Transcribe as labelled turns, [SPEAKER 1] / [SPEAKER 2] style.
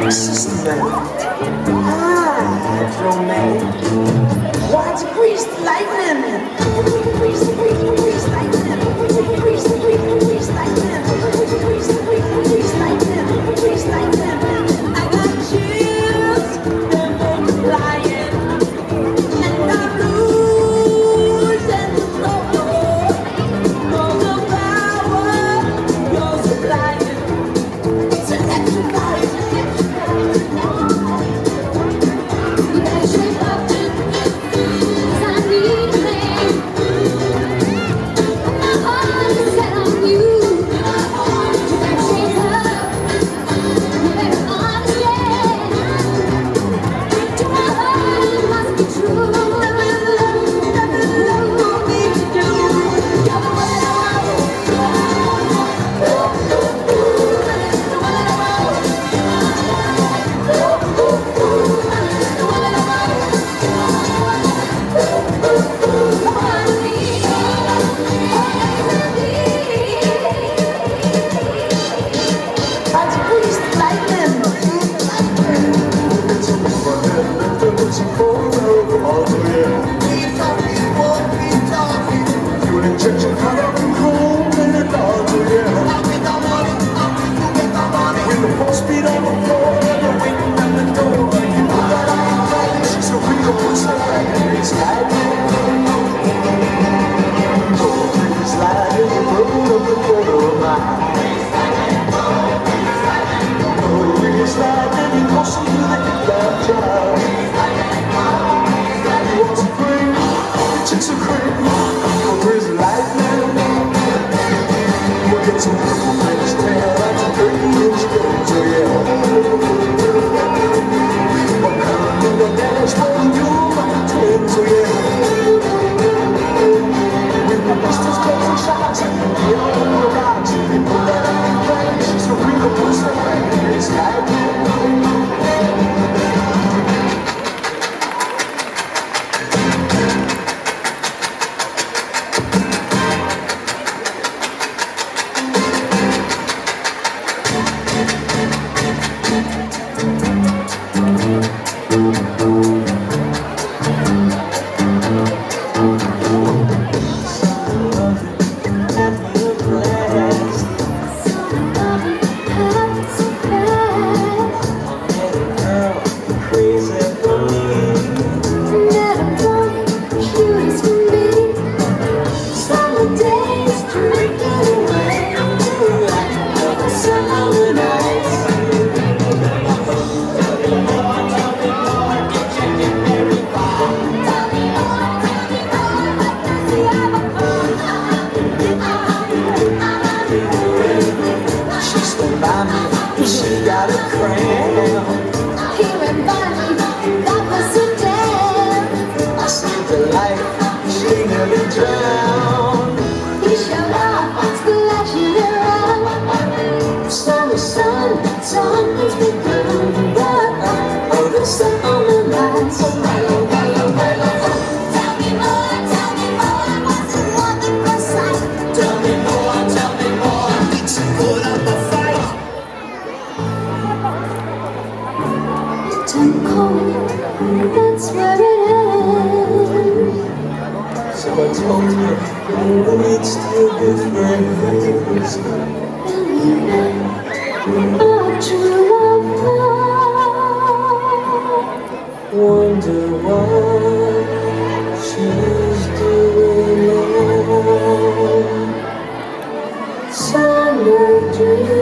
[SPEAKER 1] Sister man, hydromatic. Watch grease lightning. Grease lightning. Grease lightning. Grease lightning. Grease lightning. I got chills, they're multiplying, and I'm losing control. All the power you're supplying. It's electrifying. She got a cramp here in Bali, that was a damn. I see the light, she nearly drowned. He showed up, splashing around. Summer sun, something's begun. Oh, the sun on the lights. Tell me more, what's the wonderful sight? Tell me more, need to put up a fight. Too cold, that's where it ends. So I told her we'd still be friends. And our true love. Wonder what she's doing now. Summer dream.